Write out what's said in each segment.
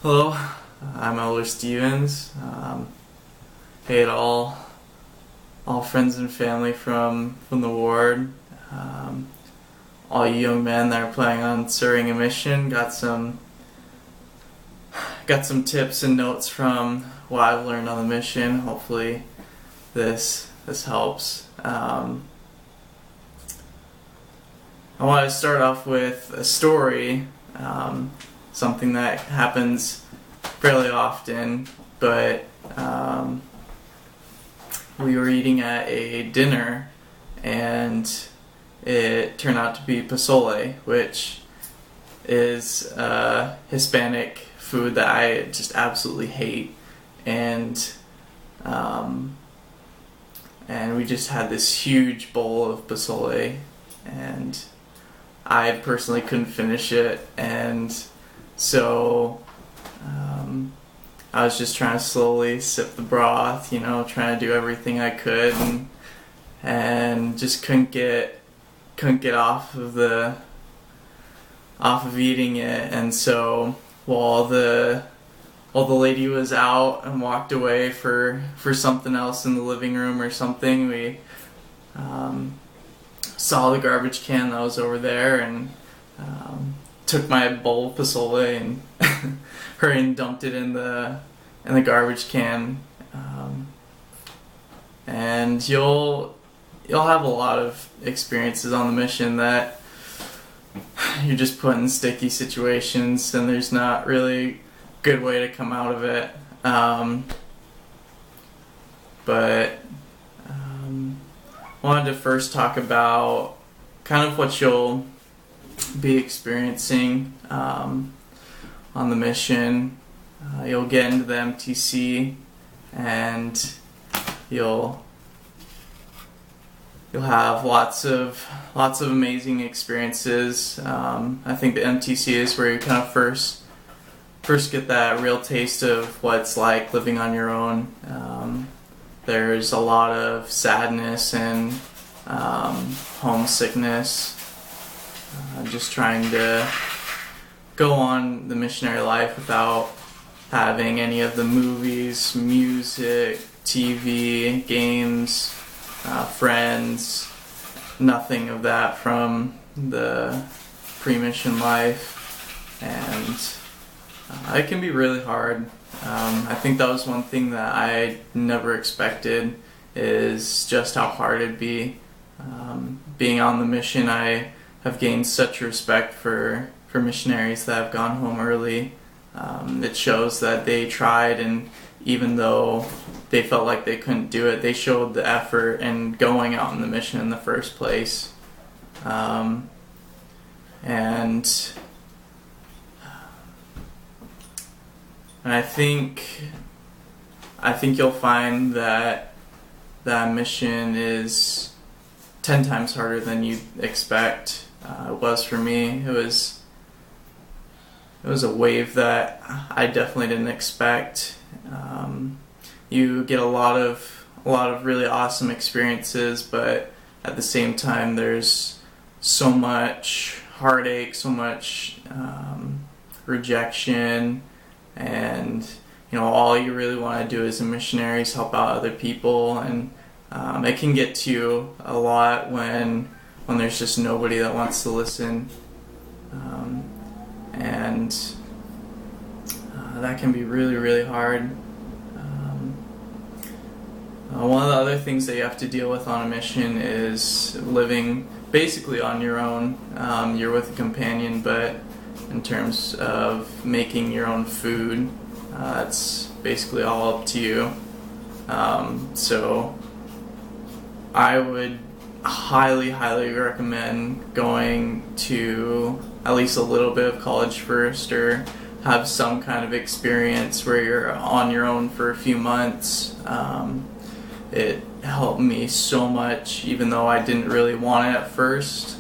Hello, I'm Elder Stevens. Hey to all friends and family from the ward. Um, all you young men that are planning on serving a mission, got some tips and notes from what I've learned on the mission. Hopefully, this helps. I want to start off with a story. Something that happens fairly often, but we were eating at a dinner and it turned out to be pozole, which is Hispanic food that I just absolutely hate, and we just had this huge bowl of pozole, and I personally couldn't finish it, and so I was just trying to slowly sip the broth, trying to do everything I could, and just couldn't get off of eating it. And so while the lady was out and walked away for something else in the living room or something, we saw the garbage can that was over there, and took my bowl of pozole and hurried and dumped it in the garbage can. And you'll have a lot of experiences on the mission that you're just put in sticky situations and there's not really a good way to come out of it. But I wanted to first talk about kind of what you'll be experiencing on the mission. You'll get into the MTC and you'll have lots of amazing experiences. I think the MTC is where you kind of first get that real taste of what it's like living on your own. There's a lot of sadness and homesickness, just trying to go on the missionary life without having any of the movies, music, TV, games, friends, nothing of that from the pre-mission life, and it can be really hard. I think that was one thing that I never expected, is just how hard it'd be. Being on the mission, I have gained such respect for missionaries that have gone home early. It shows that they tried, and even though they felt like they couldn't do it, they showed the effort in going out on the mission in the first place. And I think you'll find that that mission is 10 times harder than you expect. It was for me. It was a wave that I definitely didn't expect. You get a lot of really awesome experiences, but at the same time, there's so much heartache, so much rejection, and all you really want to do as a missionary is help out other people, and it can get to you a lot when there's just nobody that wants to listen, and that can be really, really hard. One of the other things that you have to deal with on a mission is living basically on your own. You're with a companion, but in terms of making your own food, it's basically all up to you. So I would highly, highly recommend going to at least a little bit of college first, or have some kind of experience where you're on your own for a few months. It helped me so much, even though I didn't really want it at first.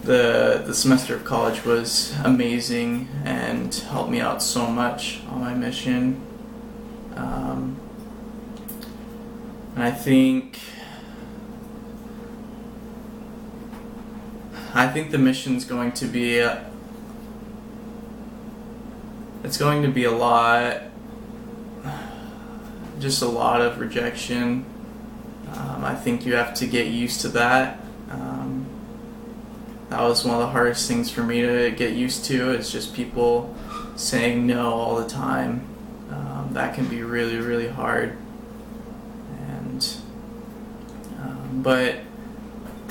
The semester of college was amazing and helped me out so much on my mission. And I think the mission's going to be it's going to be a lot of rejection. I think you have to get used to that. That was one of the hardest things for me to get used to, is just people saying no all the time. That can be really, really hard. And but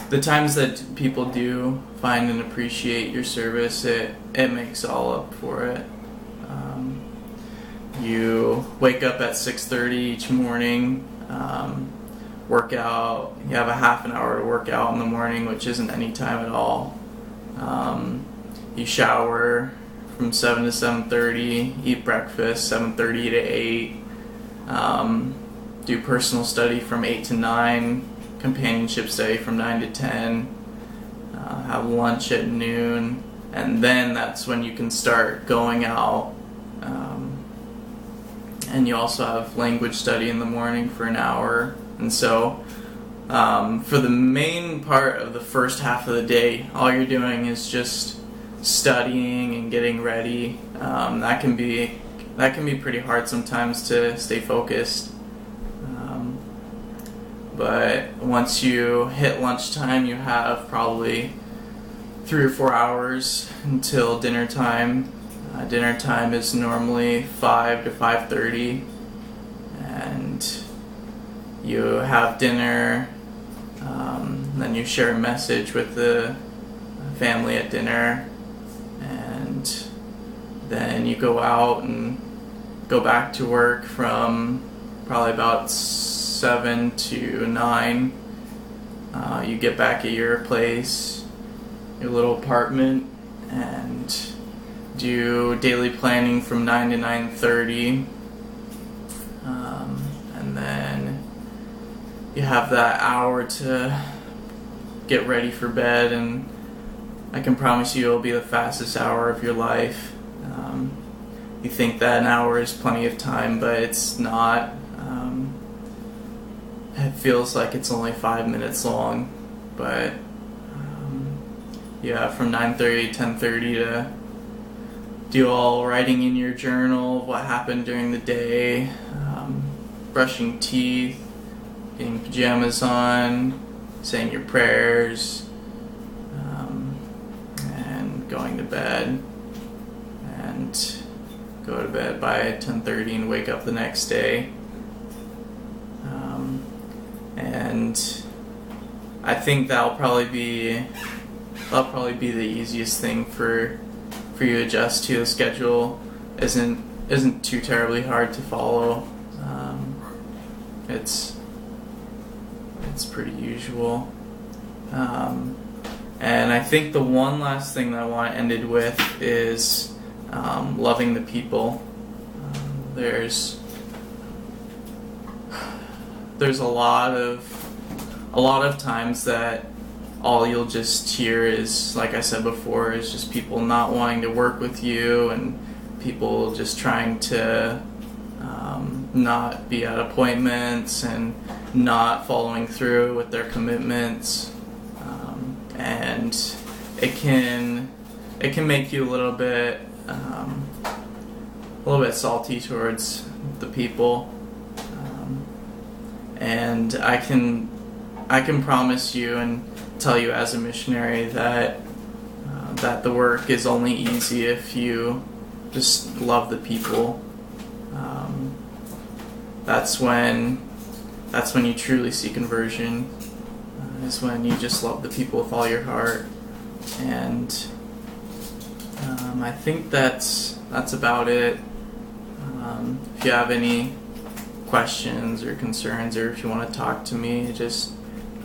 the times that people do find and appreciate your service, it makes all up for it. You wake up at 6:30 each morning, work out. You have a half an hour to work out in the morning, which isn't any time at all. You shower from 7 to 7:30, eat breakfast 7:30 to 8, do personal study from 8 to 9, companionship study from 9 to 10, have lunch at noon, and then that's when you can start going out. And you also have language study in the morning for an hour. And so for the main part of the first half of the day, all you're doing is just studying and getting ready. That can be pretty hard sometimes to stay focused. But once you hit lunchtime, you have probably 3 or 4 hours until dinner time. Dinner time is normally 5 to 5:30, and you have dinner. Then you share a message with the family at dinner, and then you go out and go back to work from probably about 7 to 9. You get back at your place, your little apartment, and do daily planning from 9 to 9:30, and then you have that hour to get ready for bed, and I can promise you it'll be the fastest hour of your life. You think that an hour is plenty of time, but it's not. It feels like it's only 5 minutes long, but yeah, from 9:30 to 10:30 to do all writing in your journal of what happened during the day, brushing teeth, getting pajamas on, saying your prayers, and going to bed, and go to bed by 10:30 and wake up the next day. And I think that'll probably be the easiest thing for you to adjust to. The schedule isn't too terribly hard to follow. It's pretty usual. And I think the one last thing that I want to end it with is loving the people. There's a lot of times that all you'll just hear is, like I said before, is just people not wanting to work with you, and people just trying to not be at appointments and not following through with their commitments, and it can make you a little bit salty towards the people, and I can promise you and tell you as a missionary that the work is only easy if you just love the people. That's when you truly see conversion. Is when you just love the people with all your heart. And I think that's about it. If you have any questions or concerns, or if you want to talk to me, just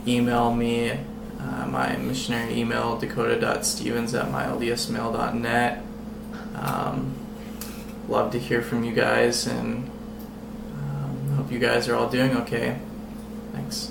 email me. My missionary email, dakota.stevens@myldsmail.net. Love to hear from you guys, and hope you guys are all doing okay. Thanks.